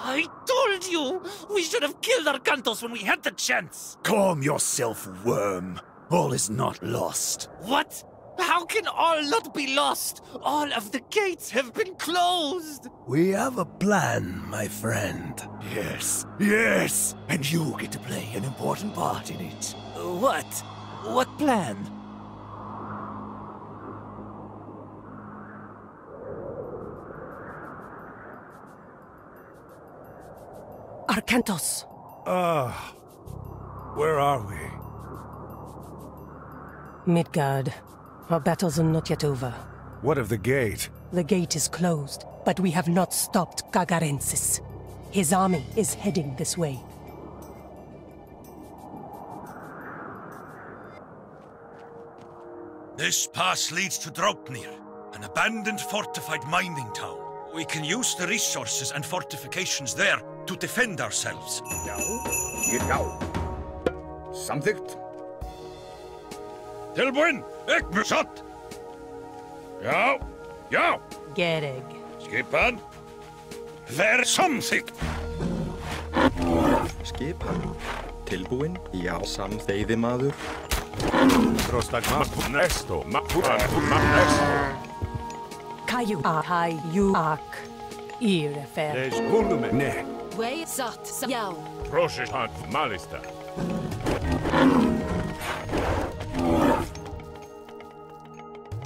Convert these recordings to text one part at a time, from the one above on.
I told you! We should have killed Arcantos when we had the chance! Calm yourself, worm. All is not lost. What? How can all not be lost? All of the gates have been closed! We have a plan, my friend. Yes, yes! And you get to play an important part in it. What? What plan? Arcantos! Where are we? Midgard. Our battles are not yet over. What of the gate? The gate is closed, but we have not stopped Gagarensis. His army is heading this way. This pass leads to Draupnir, an abandoned fortified mining town. We can use the resources and fortifications there to defend ourselves. Já. Samþykkt. Tilbúin, ekki satt. Já, já. Gereg. Skipan. Ver samþykkt. Skipan. Tilbúin. Já, veiðimaður. Esto. Kaju ak. Irefer. Ne. Way sat yaw. Proshant malista.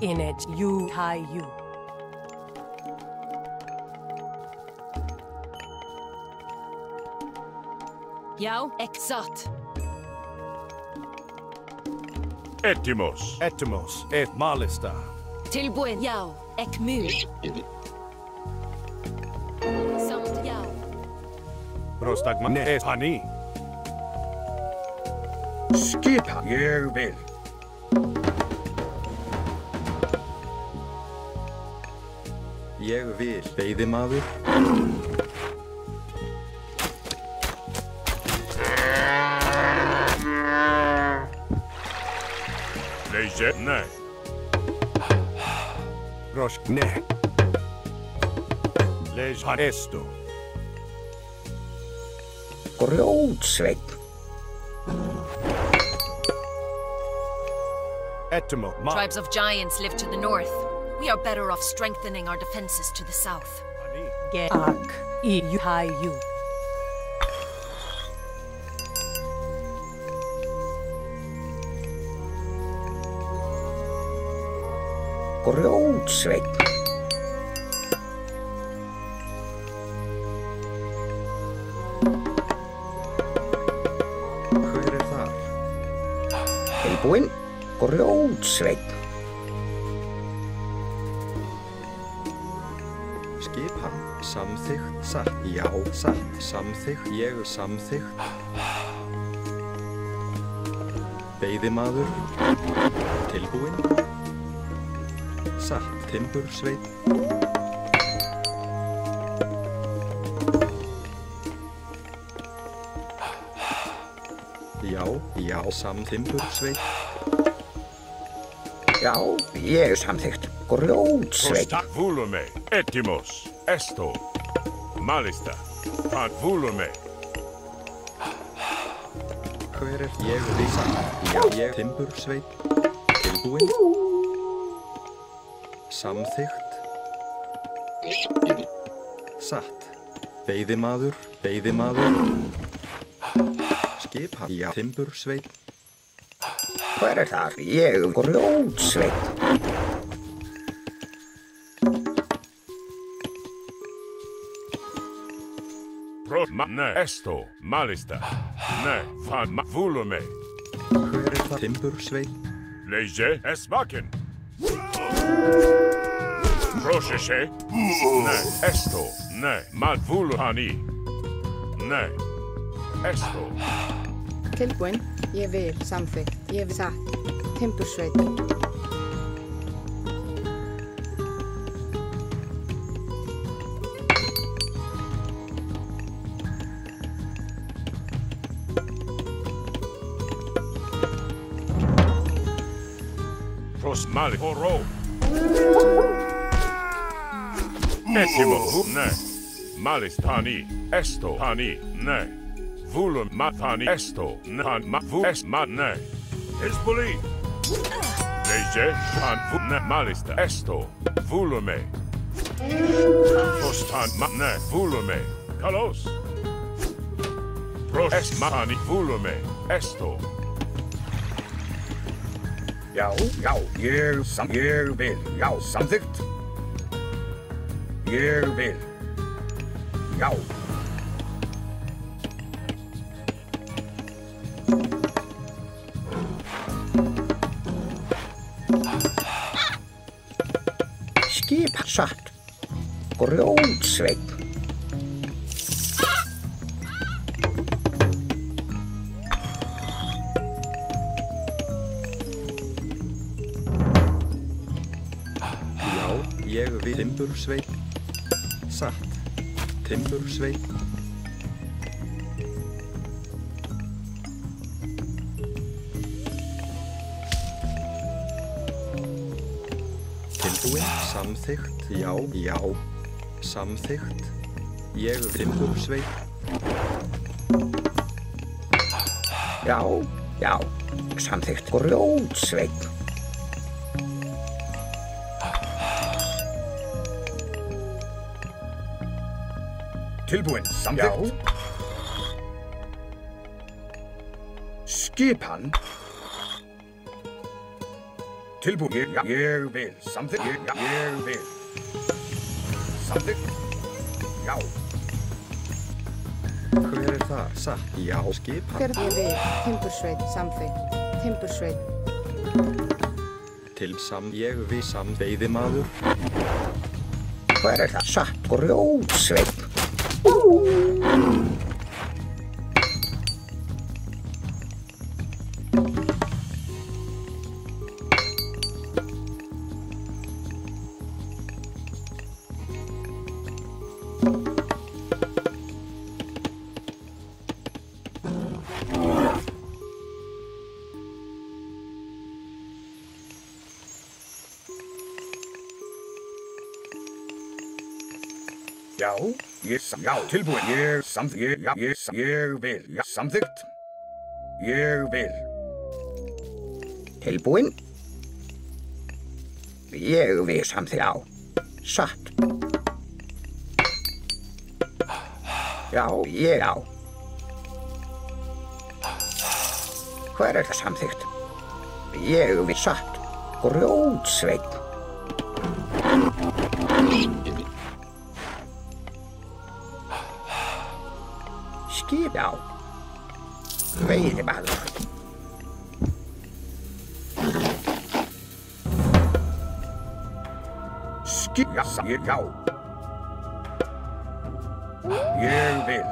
Inej you hai you. Yaw exat. Etimos. Et malista. Tilbúin yaw ek mu. Samt yaw. Prostagma. Ne. Hani. Skipan. Ég vil. Ég vil. Veiðimaður. Leje. Ne. Rosh. Ne. Leje. Esto. Grjótsveinn. Etimo. Tribes of giants live to the north. We are better off strengthening our defenses to the south. Ge ak. You hai you. Grjótsveinn. Hver þar? Tilbúin. Grjótsveinn. Skipan. Samþykkt. Satt. Já, satt. Samþykkt. Ég samþykkt. Veiðimaður. Tilbúin. Satt. Timbursveinn. Já, samtimbursveinn. Já, ég samþykkt. Grjótsveinn. Volume. Etimos. Esto. Malista. Pant volume. Hver ég vísa? Já, ég timbursveinn. Tilbúin. Samþykkt. Satt. Veiðimaður. Skipan. Já, timbursveinn. Hver þar? Ég grjótsveinn. Ne. Esto. Malista. Ne. Fan volume. Hver það? Timbursveinn. Leje. Esvaken. Prosheshe. Ne. Esto. Ne. Madvulu hani. Ne. Esto. Tilbúin. Ég vil. Samþykkt. Ég vil satt. Timbursveinn. Prosmali. Oro. Etimo. Ne. malis tani, esto tani, ne. Vulum matani esto, nan ma vu es ma ne. Hezbollah. Leje tan vu ne malista esto, volume. Postan ma ne volume, kalos. Pros es mani volume, esto. Já, ég vil, já, samþykkt. Ég vil, já. Skip satt, grjótsveinn. Ég vil timbursveinn. Satt. Timbursveinn. Tilbúin. Samþykkt. Já. Samþykkt. Ég vil timbursveinn. Já. Samþykkt. Grjótsveinn. Tilbúin, samþykkt. Skipan. Tilbúin, ég vil, samþykkt. Ég vil. Samþykkt. Já. Hver það? Satt. Já. Skipan. Hver ég vil, timbursveit, samþykkt. Timbursveit. Ég vil veiðimaður. Hver það? Satt, grjótsveinn. Já, tilbúin. Ég vil, já, samþykkt. Ég vil. Tilbúin. Ég vil, samþykkt, já. Satt. Já. Hver það samþykkt? Ég vil, satt. Grjótsveinn. Skip, já. Veiðimaður. Skip, já. Ég vil.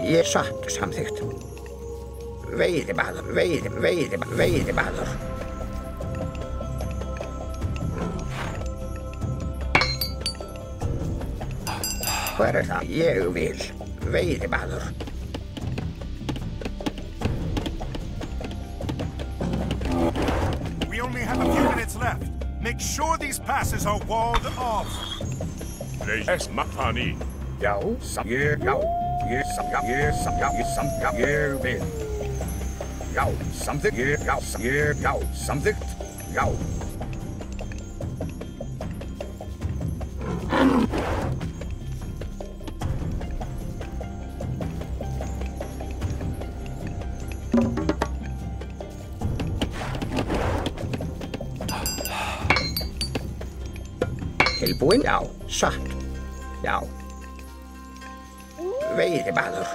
Ég satt, samþykkt. Veiðimaður. Hver það? Ég vil. Veiðimaður. We only have a few minutes left. Make sure these passes are walled off. Es matani. Já, ég vil. Já, samþykkt. Já, samþykkt. Já. Tilbúin, já, satt, já. Veiðimaður.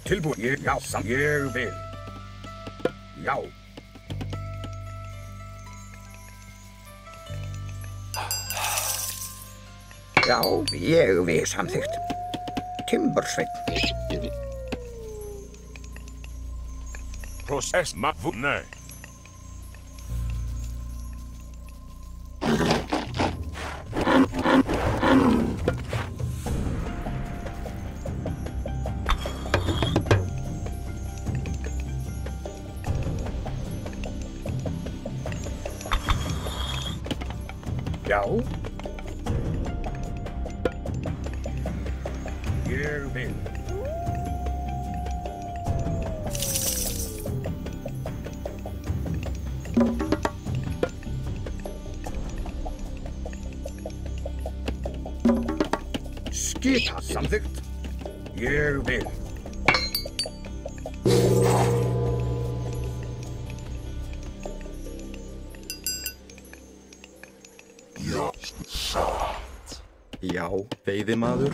Tilbúin, ég vil. Já. Já, ég vil, samþykkt. Timbursveinn. Process Mavune. Já. Ég vil. Skipa samþykkt. Ég vil. Já, veiðimaður.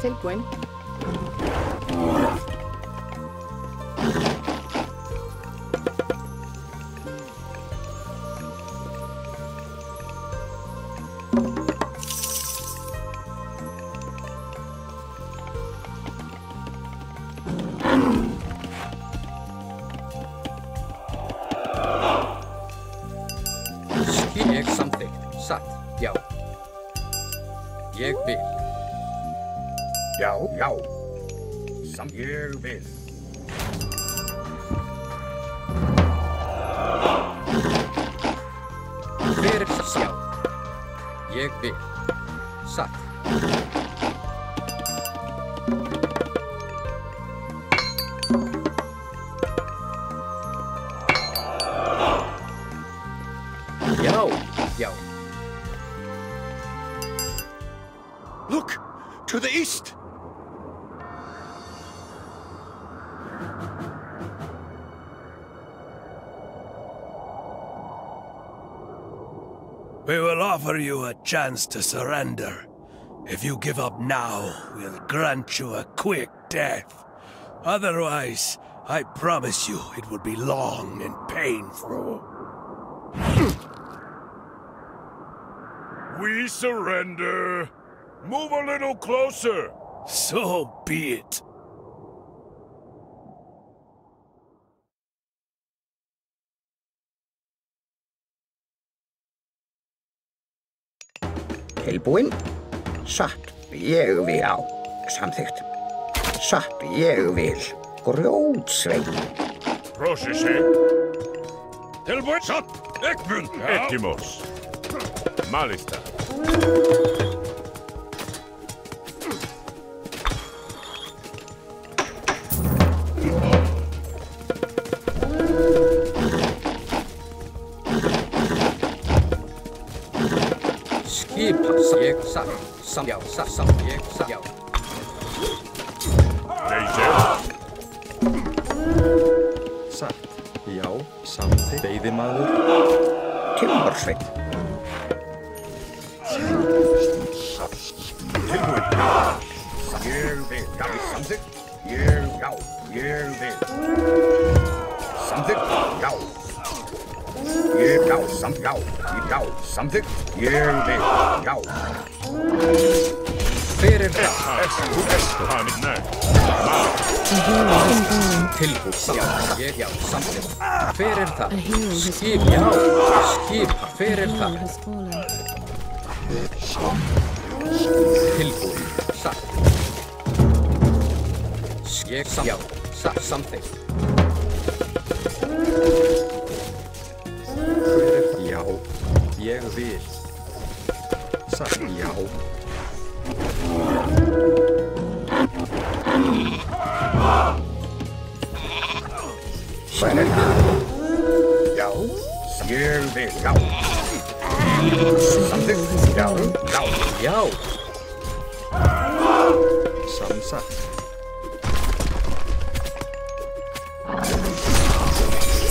Tilbúin. Ég samþykkt. Satt. Já. Ég vil. Já, já. Ég vil. Hver sjá. Ég vil. Satt. Já, já. Look! To the east! We will offer you a chance to surrender. If you give up now, we'll grant you a quick death. Otherwise, I promise you it will be long and painful. We surrender. Move a little closer. So be it. Tilbúin. Satt. Ég vil. Já. Samþykkt. Satt. Ég vil. Grjótsvein. Processe. Tilbúin. Satt. Ekmund. Etimos. Malista. Skipa. Ég satt. Já, satt. Ég satt. Já. Leise. Satt. Já, samþykkt. Veiðimaður. Timbursvein. Tilbúin. Ég vil. Já, samþykkt. Já. Ég vil. Samþykkt. Já. Já, samþykkt. Ég vil. Já. Hver það? Esto. Hani, nei. Tilbúin. Já, samþykkt. Hver það? Skip. Já. Skipa. Hver það? Tilbúin. Satt. Ég já. Satt. Samþykkt. Já, ég vil. Satt. Já. Hver það? Já. Ég vil. Já. Samþykkt. Já. Já. Samsagt.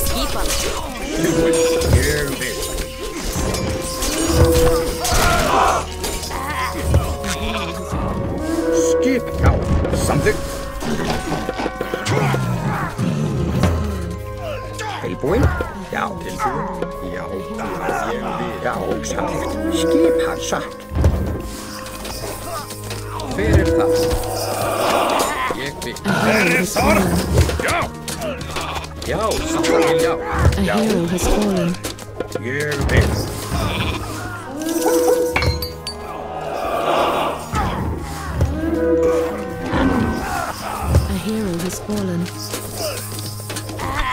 Skipa. Ég vil. Skip. Já. Samþykkt. Skipa satt. Hver það? Ég vil. Já! Já, samtal til já. A hero has fallen. Ég vil. A hero has fallen.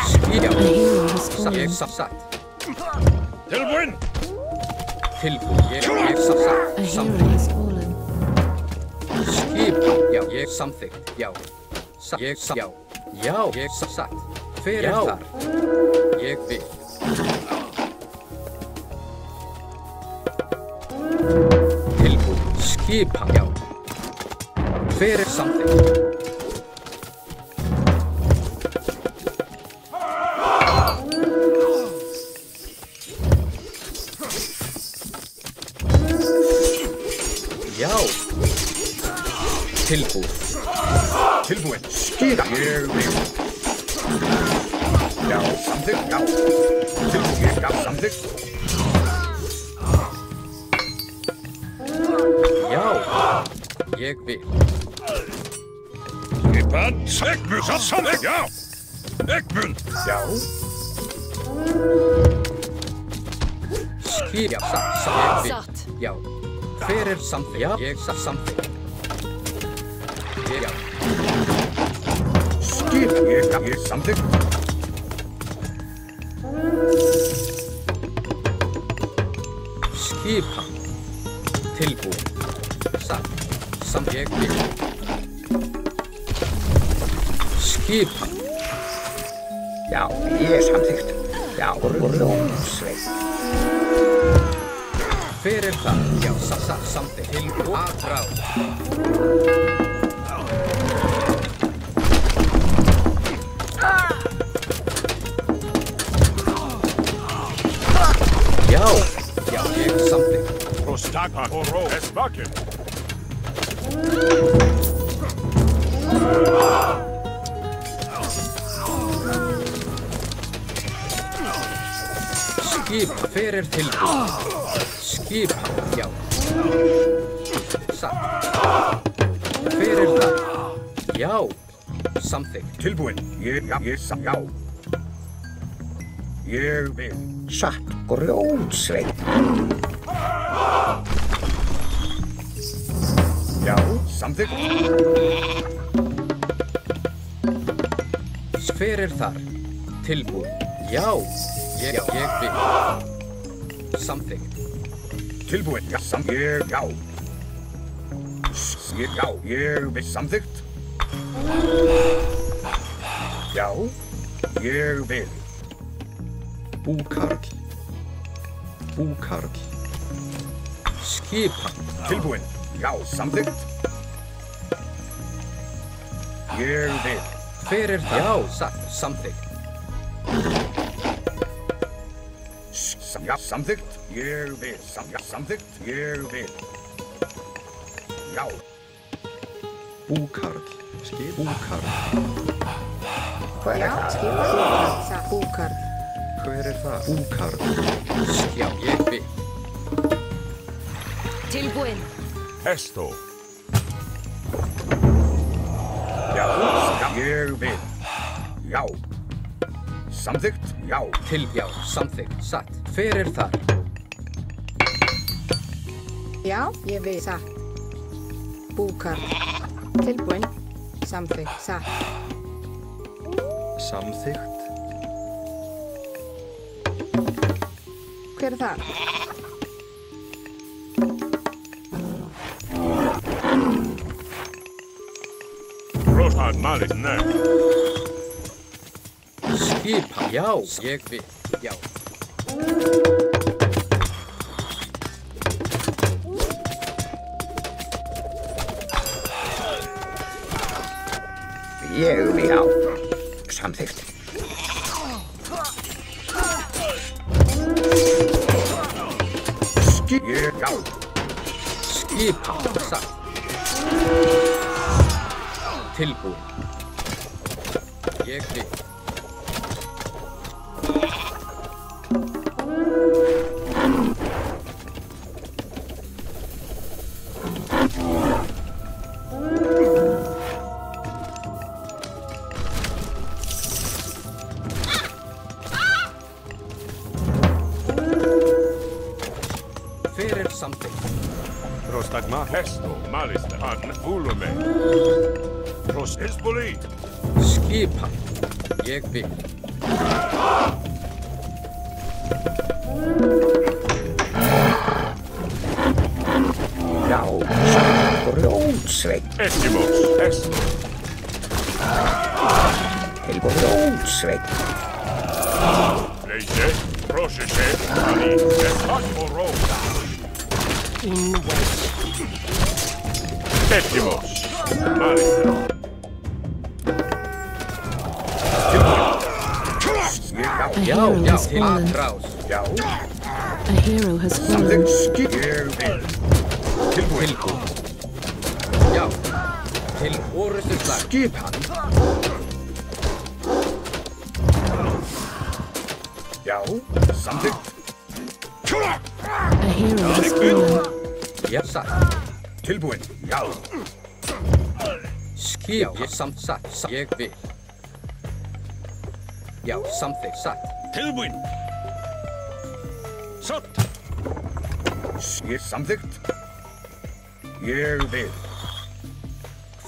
Skýja. A hero has fallen. Ég satt. Tilbúin! Tilbúin. Ég satt. A hero has fallen. Skipa. Já, ég samþykkt. Já. Ég satt. Já. Já, ég satt. Hver þar? Ég vil. Tilbúin. Skipa. Já. Hver samþykkt? Já. Tilbúin. Tilbúin. Skýra. Ég vil. Já, samþykkt. Já. Tilbúin. Já, samþykkt. Já. Ég vil. Skipan! Egmund! Samþykkt! Já! Egmund! Já. Skýra. Satt. Satt. Já. Hver samþykkt? Já. Ég samþykkt. Já. Skýra. Ég samþykkt. Skipa. Tilbúin. Satt. Ég vil. Skipa. Já, ég samþykkt. Já, Rómsveit. Hver það? Já, samþykkt. Tilbúin. Aðráð. Já. Já, ég samþykkt. Prostaka og ró. Esvakin. Skipa. Hver tilbúin? Skipa. Já. Satt. Hver það? Já. Samþykkt. Tilbúin. Ég satt. Já. Ég vil. Satt. Grjónsveit. Já, samþykkt. Hver þar? Tilbúin. Já. Ég vil. Samþykkt. Tilbúin. Já, samþykkt. Já. Já, ég vil. Samþykkt. Já. Ég vil. Búkarl. Búkarl. Skipa. Tilbúin. Já, samþykkt. Ég vil. Hver það? Já, satt. Samþykkt. Já, samþykkt. Ég vil. Já, samþykkt. Ég vil. Já. Búkarl. Búkarl. Já, skipa. Búkarl. Hver það? Búkarl. Já, ég vil. Tilbúin. Esto. Já, ég vil. Já. Samþykkt. Já. Já, samþykkt. Satt. Hver þar? Já, ég vil. Satt. Búkarl. Tilbúin. Samþykkt. Satt. Samþykkt. Hver það? Rosad Malik, nei. Skipa. Já, ég vil. Já. Ég vil. Já. Samþykkt. Já. Skipa. Satt. Tilbúin. Ég vil. samþykkt. Prostagma Esto Malista An Vulume. Hezbollah. Skipan. Ég vil. Já, grjótsveit. Eskimos Esto. Grjótsveit. Leise. Prosese. Ani. Esasmoro. In West. Eskimos. Malista. A hero has fallen. Já. A hero has fallen. Tilbúin. Já. Til orustu slag. Skipan. Já, samþykkt. A hero has fallen. Já, satt. Tilbúin. Já. Skip. Ég satt. Ég vil. Já, samþykkt. Satt. Tilbúin. Satt. Ég samþykkt. Ég vil.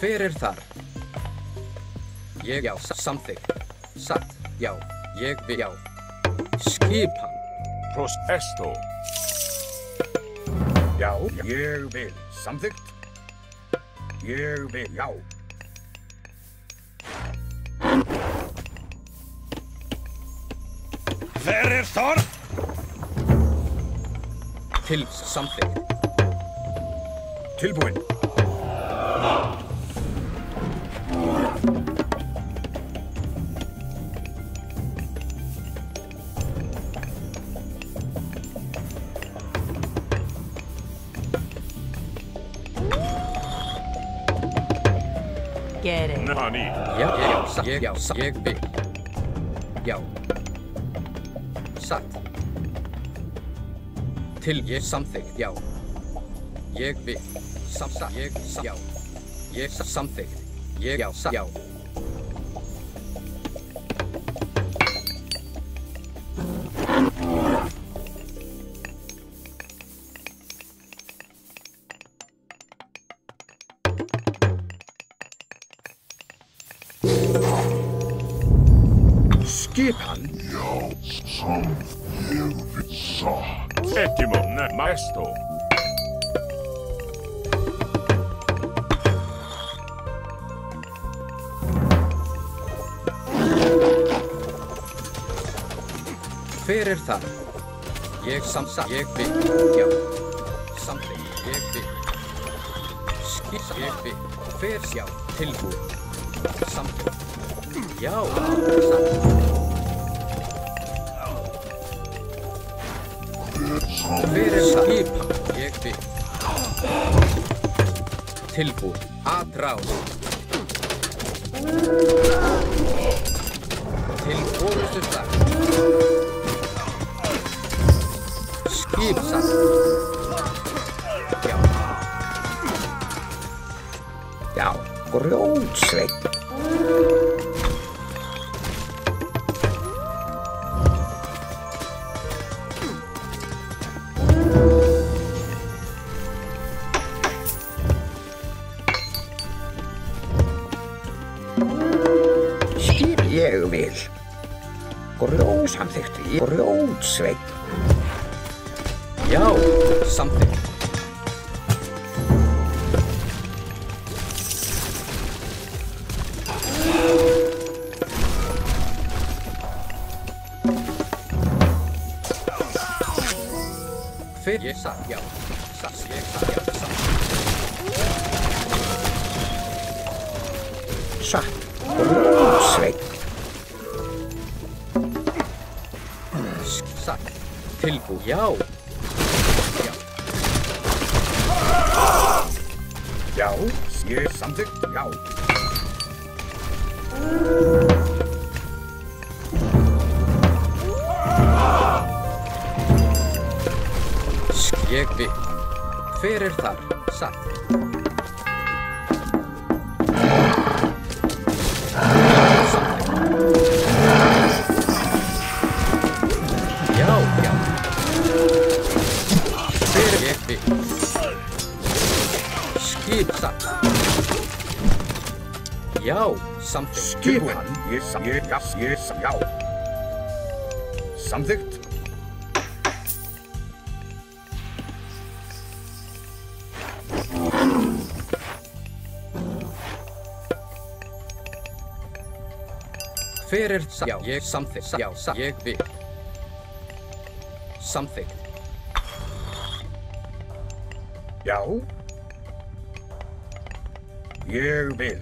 Hver þar? Ég, já, samþykkt. Satt. Já. Ég vil. Já. Skipan. Pros Esto. Já, ég vil. Samþykkt. Ég vil. Já. Hver þar? Til samþykkt. Tilbúin. Get it. Nani. Já, ég vil. Já. Satt. Til ég samþykkt, já. Ég vil. Satt. Ég, já. Ég samþykkt. Ég, já, satt. Já. Skipan. Já, ég vil satt. Eskimo Maesto. Hver þar? Ég samþykkt. Ég vil. Já. Samþykkt. Ég vil. Skip. Ég vil. Hver sjá. Tilbúin. Samþykkt. Já. Satt. Hver skipan? Ég vil. Tilbúin. Aðráð. Til orustu slag. Skip satt. Já. Já, grjótsveit. Ég vil. Samþykkt. Grjótsveit. Já, samþykkt. Hver ég satt, já. Satt, ég satt, já. Satt. Grjótsveit. Satt. Tilbúin. Já. Já, ég samþykkt. Já. Ég vil. Hver þar? Satt. Já, já. Hver ég vil. Skip satt. Já, samþykkt. Skipan. Já. Samþykkt. Hver satt? Já, ég samþykkt. Já, ég vil. Samþykkt. Já. Ég vil.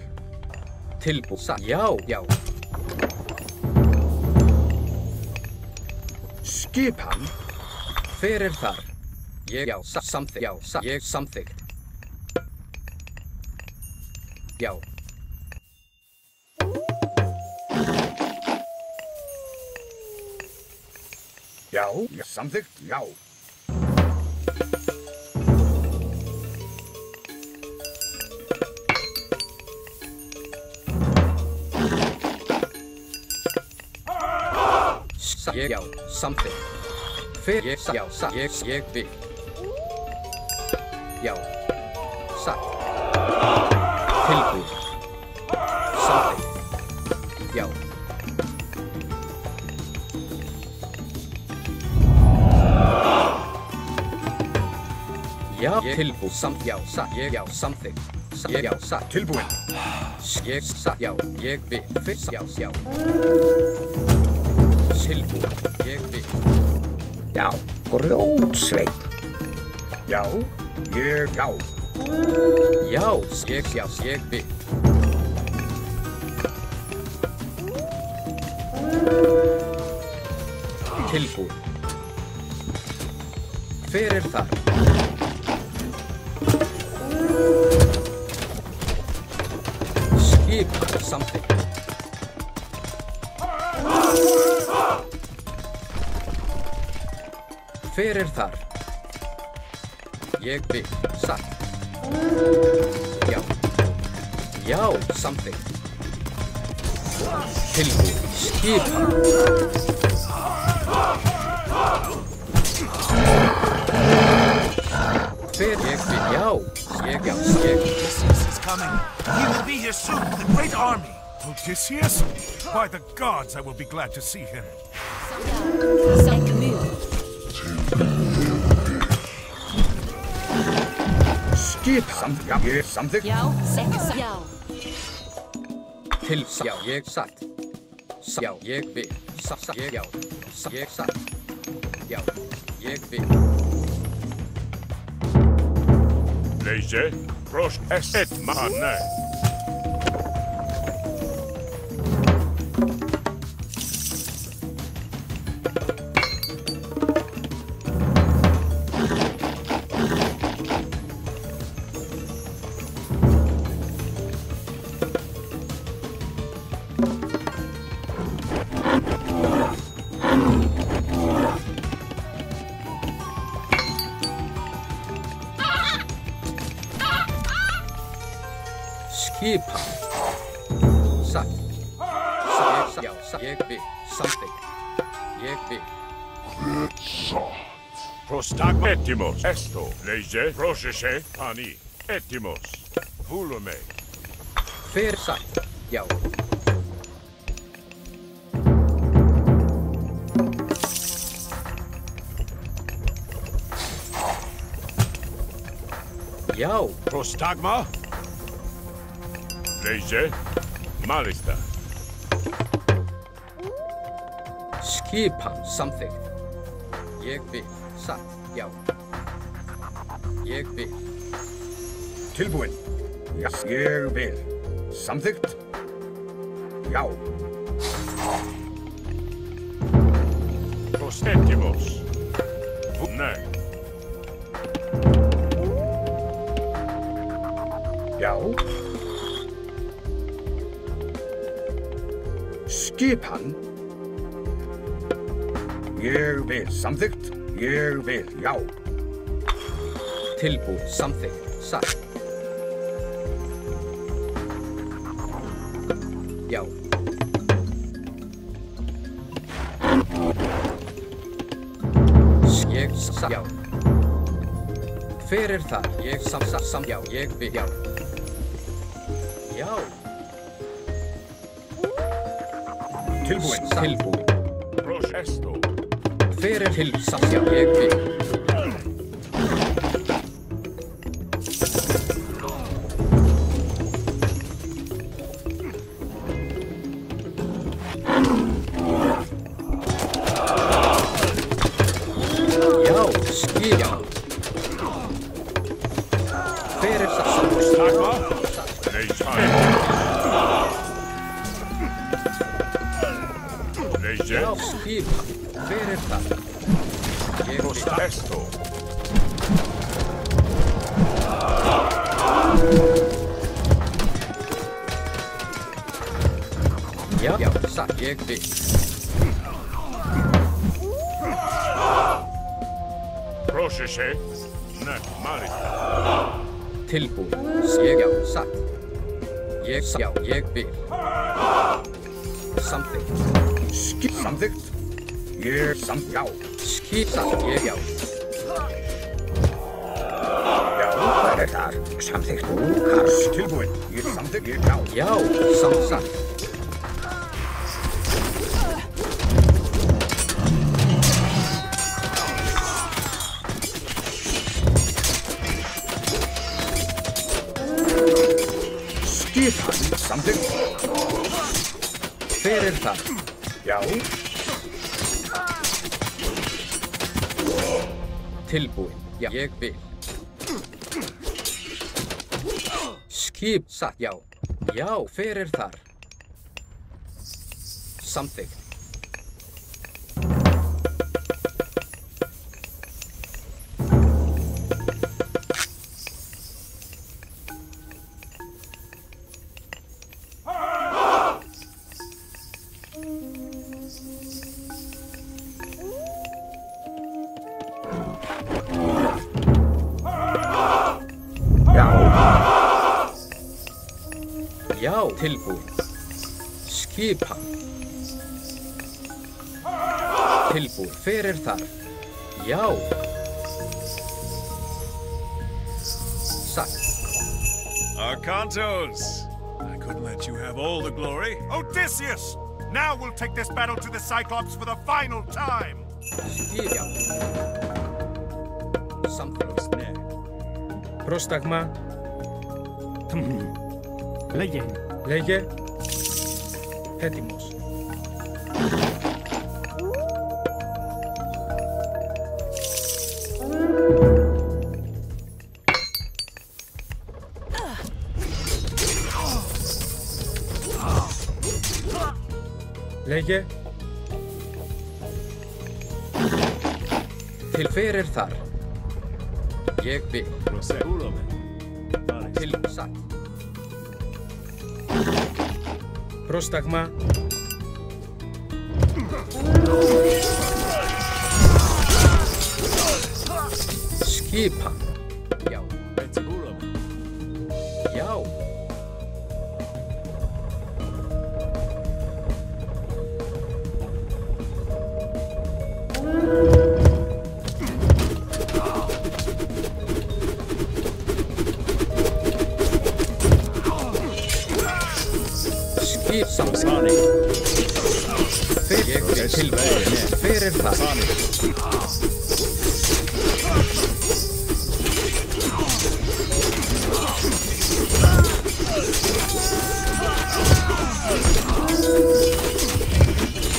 Tilbúið. Satt. Já. Skipan. Hver þar? Ég, já, samþykkt. Já, ég samþykkt. Já. Já, ég samþykkt. Já. Ég, já, samþykkt. Hver ég, já, ég vil. Já, satt. Tilbúið. Samþykkt. Já. Já, tilbúið. Já, satt. Ég, já, samþykkt. Ég, já, satt. Tilbúið. Ég, satt. Já, ég vil. Fyrst, já. Tilbúið. Ég vil. Já, grjótsveinn. Já, ég, já. Já, ég vil. Tilbúið. Hver þar? Skip samþykkt. Hver þar? Ég vil. Satt. Já. Já, samþykkt. Tilbúið. Skip. Hver ég vil. Já. Ég. Odysseus is coming. He will be here soon with a great army. Odysseus? By the gods, I will be glad to see him. Skip samþykkt. Ég samþykkt. Já. Til, já, ég satt. Já, ég vil. Satt, ég, já. Ég satt. Já, ég vil. Leise, prost et manne. Skipa. Satt. Ég vil. Samþykkt. Ég vil. Prostagma etimos. Esto. Leise, procese, pani. Etimos. Volume. Hver satt. Já. Já. Prostagma. Leise, malista. Skipan samþykkt. Ég vil. Satt. Já. Ég vil. Tilbúinn. Já, ég vil. Samþykkt. Já. Prostetimos. Nei. Já. Skipan. Ég vil. Samþykkt. Ég vil. Já. Tilbúið. Samþykkt. Satt. Já. Ég satt. Já. Fyrir þar. Ég já, ég vil, já. Já. Tilbúin. Esto. Fyrir til já, ég vil. Ég vil. Processi. Nei, Malista. Tilbúin. Ég já, satt. Ég vil. Samþykkt. Samþykkt. Ég já. Satt, ég já. Já, hvað þar? Samþykkt. Kars. Tilbúin. Ég samþykkt. Ég já. Já, satt. Samþykkt. Fyrir það. Já. Tilbúin. Já, ég vil. Skip satt. Já. Já, fyrir þar. Samþykkt. Tilbúin. Skipan. Tilbúin. Fyrir þar. Já. Satt. Arkantos! I couldn't let you have all the glory. Odysseus! Now we'll take this battle to the Cyclops for the final time! Já. Samþykkt. Prostagma. Λέγε. Έτοιμος. Λέγε. Til fyrir þar. Ég vil. Til satt. Πρόσταγμα. Skipan. Já. Já. Samsani. Ég vil tilbúin. Fyrir það.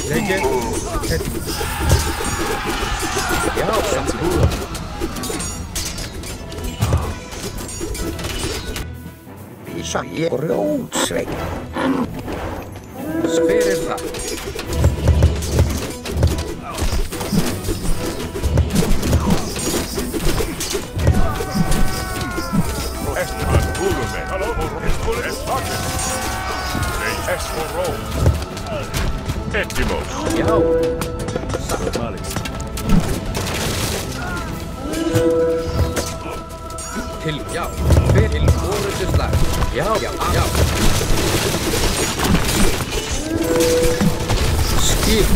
Legge. Já, samsbúin. Vísa ég rótsveit. Fyrir það. Ettimos. Já. Satt. Til, já. Fyrir orðuslag. Já, já, já. Skip.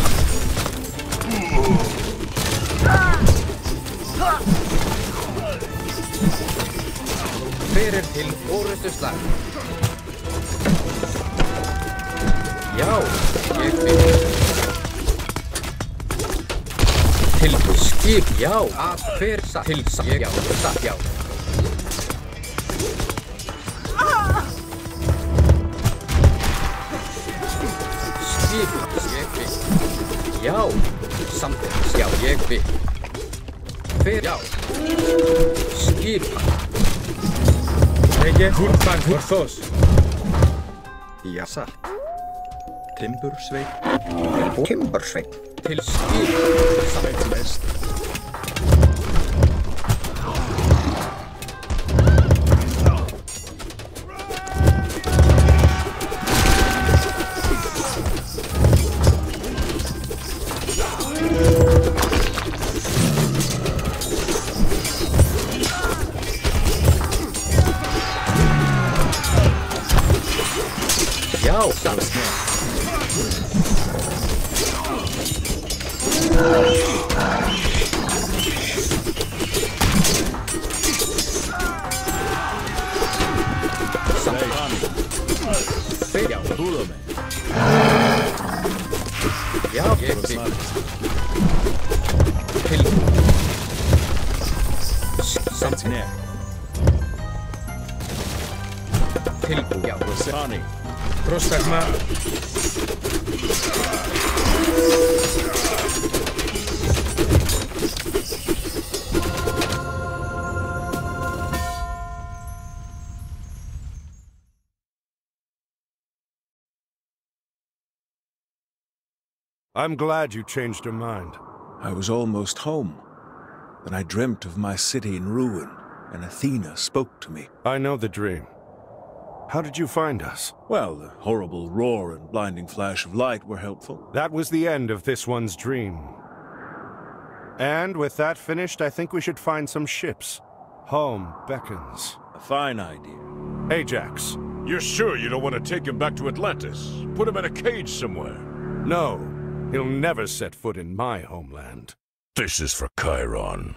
Fyrir til orustuslag. Já, ég vil. Til skip, já. Að fyrir satt. Til satt, já. Satt, já. Skip, ég vil. Já, samtidig, já, ég vil. Fyrir, já. Skip. Ege, húrfang, húrþós. Já, satt. Timbursveit. Timbursveit. Til skip. Samtidig mest. Já, satt. Já, húðu mig. Já, ég vil. Til. Samtidig. Tilbú, já. Sani. Prostagma. I'm glad you changed your mind. I was almost home. Then I dreamt of my city in ruin, and Athena spoke to me. I know the dream. How did you find us? Well, the horrible roar and blinding flash of light were helpful. That was the end of this one's dream. And with that finished, I think we should find some ships. Home beckons. A fine idea. Ajax. You're sure you don't want to take him back to Atlantis? Put him in a cage somewhere? No. He'll never set foot in my homeland. This is for Chiron.